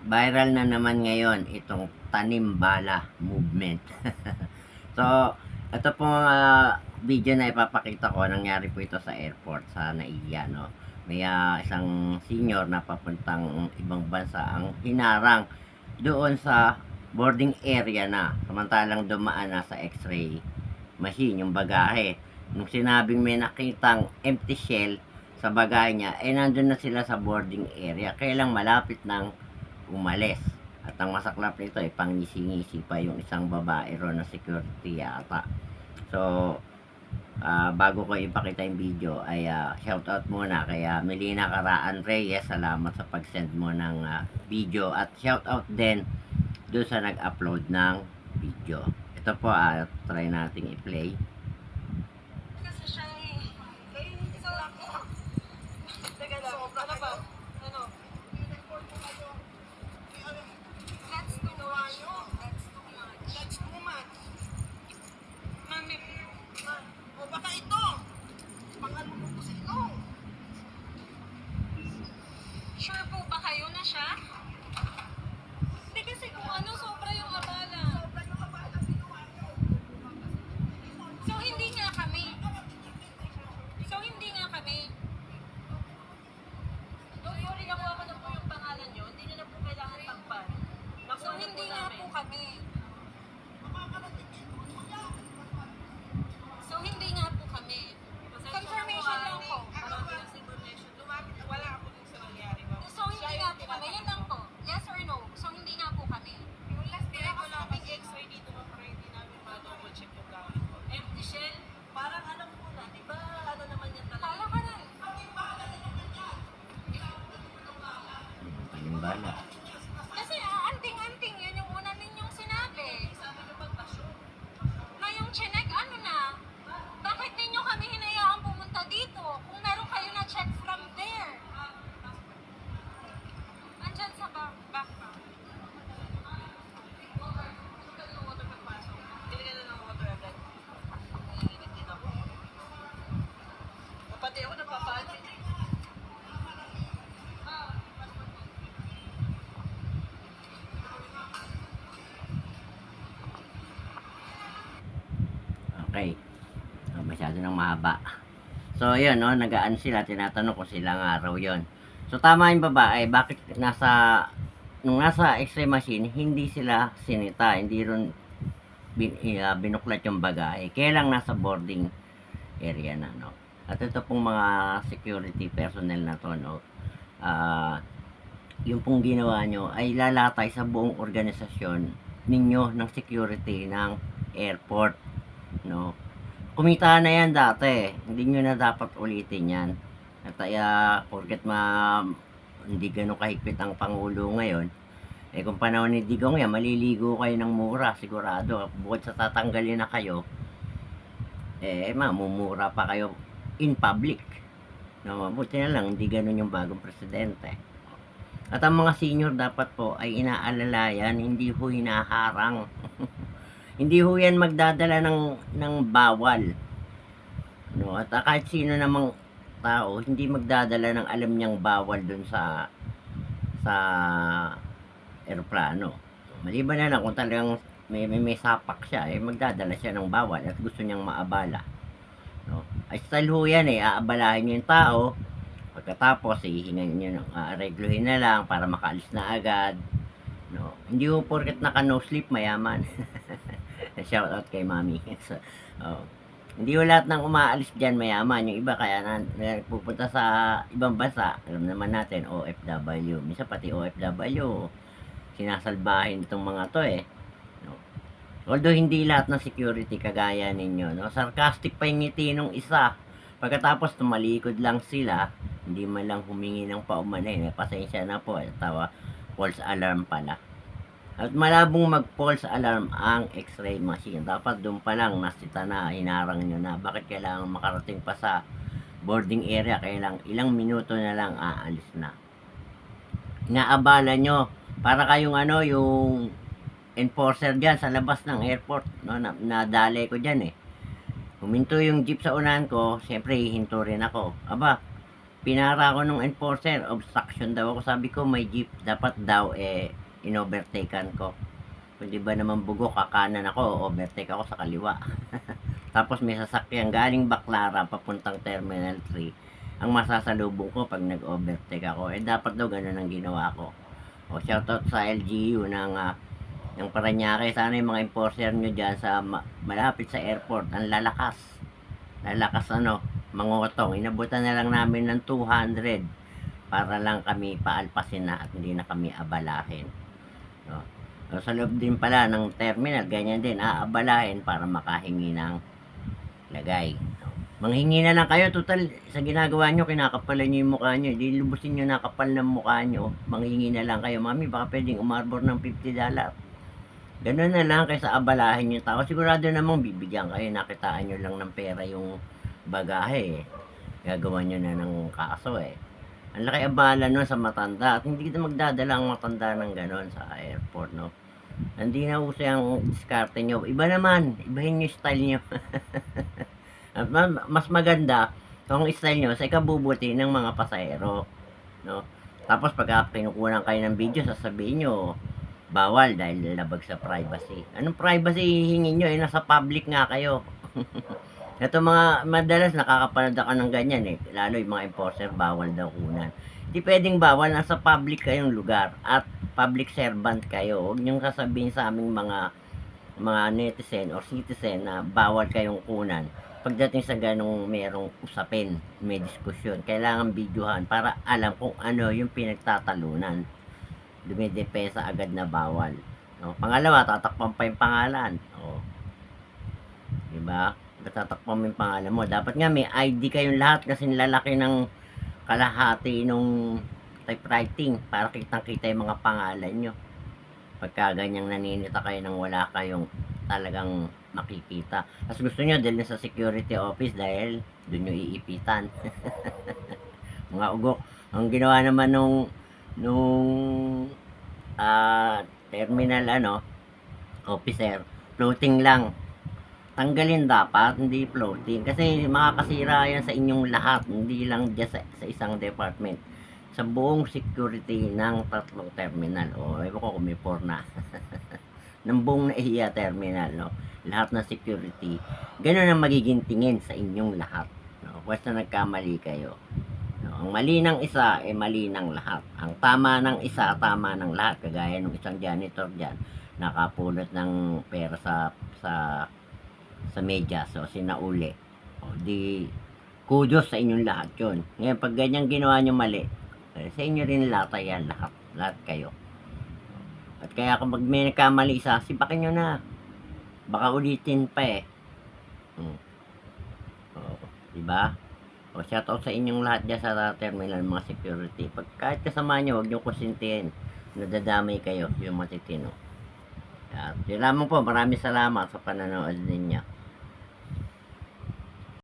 Viral na naman ngayon itong tanim bala movement. So, ito pong video na ipapakita ko, nangyari po ito sa airport sa Naiya, no? May isang senior na papuntang ibang bansa ang hinarang doon sa boarding area na, samantalang dumaan na sa x-ray machine yung bagahe. Nung sinabing may nakitang empty shell sa bagahe niya, nandun na sila sa boarding area, kailang malapit ng umalis. At ang masaklap nito ay pangisi-ngisi pa yung isang babae ro na security yata. So, bago ko ipakita yung video ay shoutout muna kaya Melina Caraan Reyes, salamat sa pag-send mo ng video, at shoutout din doon sa nag-upload ng video. Ito po, try nating i-play. Kasi siya so, teka lang, ano ba? Ano? That's too much. That's too much. Mami, o baka ito. Pang-ano mo po sa ito? Sure po ba kayo na siya? Hindi kasi kung ano, sobra yung abala. So, hindi nga kami. Yuri, nakuha ko na po yung pangalan nyo. Hindi nyo na po kailangan tagpan. So, hindi nga po kami. Confirmation lang po. Wala ako dun sa nangyari. So, hindi nga po kami. Yan lang po. Yes or no? So, hindi nga po kami. Yung last day ko lang mag-x-ray dito nung hindi namin ma-double check yung gamit ko. Empty shell. Parang alam ko na. Diba ano naman yan talaga? Kala ka na. Tanim bala. Kasi anting-anting, yun yung una ninyong sinabi. Sabi nyo pagpasyo. Na yung chinek, ano na? Bakit ninyo kami hinayaang pumunta dito? Kung meron kayo na check from there. Andyan sa back. Pati ako napapagod. Okay. Masyado nang mahaba. So, yun, no, nagaan sila, tinatanong ko silang araw yon. So, tama yung babae, bakit nung nasa x-ray machine, hindi sila sinita, hindi rin binuklat yung bagahe. Kaya lang nasa boarding area na, no. At ito pong mga security personnel na to, no, yung pong ginawa nyo ay lalatay sa buong organisasyon ninyo ng security ng airport, no. Kumita na yan dati, hindi nyo na dapat ulitin yan. At porket hindi ganun kahigpit ang Pangulo ngayon, kung panahon ni Digong yan, maliligo kayo ng mura, sigurado. Bukod sa tatanggalin na kayo, mamumura pa kayo in public. No, mabuti na lang, hindi ganun yung bagong presidente. At ang mga senior dapat po ay inaalalayan, hindi ho hinaharang. Hindi ho yan magdadala ng bawal. No? At kahit sino namang tao, hindi magdadala ng alam niyang bawal dun sa eroplano. Maliban na lang kung talagang may sapak siya, magdadala siya ng bawal at gusto niyang maabala. No? Ay style ho yan, aabalahin niyo yung tao, pagkatapos hihingan niyo ng aregluhin na lang para makaalis na agad. No? Hindi ho porket naka no sleep mayaman. Shout out kay mami. So, hindi ho lahat ng umaalis dyan mayaman. Yung iba kaya pupunta sa ibang bansa, alam naman natin, OFW. Minsan pati OFW sinasalbahin itong mga to no? Although hindi lahat ng security kagaya ninyo, no? Sarcastic pa yung ngiti nung isa. Pagkatapos tumalikod lang sila, hindi man lang humingi ng paumanhin. Pasensya na po, tawa, false alarm pala. At malabong mag-false alarm ang x-ray machine. Dapat doon pa lang nasita na, hinarang nyo na. Bakit kailangan makarating pa sa boarding area? Kailangan ilang minuto na lang aalis na. Inaabala nyo. Para kayong yung enforcer dyan sa labas ng airport. No? Nadali ko dyan Huminto yung jeep sa unahan ko, siyempre hihinto rin ako. Aba, pinara ako nung enforcer, obstruction daw ako. Sabi ko, may jeep, dapat daw, inovertaken ko. Kundi ba naman bugok, kakanan ako, overtake ako sa kaliwa. Tapos may sasakyan galing Baclara, papuntang Terminal 3. Ang masasalubong ko pag nag-overtake ako, dapat daw ganun ang ginawa ko. O, shoutout sa LGU ng Parañaque. Sana yung mga enforcer nyo dyan sa malapit sa airport, ang lalakas. Lalakas mangotong. Inabutan na lang namin ng 200 para lang kami paalpasin na at hindi na kami abalahin. No? So, sa loob din pala ng terminal, ganyan din, aabalahin para makahingi ng lagay. No? Manghingi na lang kayo, total, sa ginagawa nyo, kinakapalan nyo yung mukha nyo, di lubusin nyo nakapal ng mukha nyo, manghingi na lang kayo, mami, baka pwedeng umarbor ng $50. Ganun na lang kaysa abalahin yung tao. Sigurado namang bibigyan kayo, nakitaan nyo lang ng pera yung bagahe. Gagawa nyo na ng kaso Ang laki abala nun sa matanda. At hindi kita magdadala ang matanda ng ganon sa airport, no? Hindi na uso ang diskarte nyo. Iba naman, ibahin nyo style nyo. At mas maganda kung style nyo sa ikabubuti ng mga pasahero, no? Tapos pagka kinukunan kayo ng video, sasabihin nyo, bawal dahil labag sa privacy. Anong privacy hihingin nyo? Nasa public nga kayo. Ito mga madalas nakakapanood ako ng ganyan lalo yung mga enforcer, bawal daw kunan. Hindi pwedeng bawal, nasa public kayong lugar at public servant kayo. Huwag niyong sasabihin sa aming mga netizen or citizen na bawal kayong kunan. Pagdating sa ganong merong usapin, may diskusyon, kailangan videohan para alam kung ano yung pinagtatalunan. Dumidepesa agad na bawal. No? Pangalawa, tatakpan pa yung pangalan. Diba? Tatakpan mo yung pangalan mo. Dapat nga may ID kayong lahat kasi lalaki ng kalahati nung typewriting para kitang-kita yung mga pangalan nyo. Pagka ganyang naninita kayo nang wala kayong talagang makikita. Tapos gusto nyo dalhin sa security office dahil doon nyo iipitan. Mga ugok. Ang ginawa naman nung terminal officer, floating lang. Tanggalin dapat, hindi floating. Kasi makakasira yan sa inyong lahat. Hindi lang dyan sa isang department. Sa buong security ng tatlong terminal. Ewan ko kung may 4 na. Ng buong NAIA terminal, no? Lahat ng security. Ganun ang magiging tingin sa inyong lahat. No? Basta nagkamali kayo. No? Ang mali ng isa, mali ng lahat. Ang tama ng isa, tama ng lahat. Kagaya ng isang janitor dyan, nakapulot ng pera sa media, so sinauli. Di kudos sa inyong lahat yun. Ngayon, pag ganyan ginawa nyo mali, sa inyo rin lata yan, lahat kayo. At kaya kapag may nagkamali isa, sipakin nyo na. Baka ulitin pa diba? Shoutout sa inyong lahat dyan sa terminal, mga security. Pag kahit kasama nyo, huwag nyo kusintihin. Nadadamay kayo, yung matitino. Yun lamang po, maraming salamat sa pananood ninyo.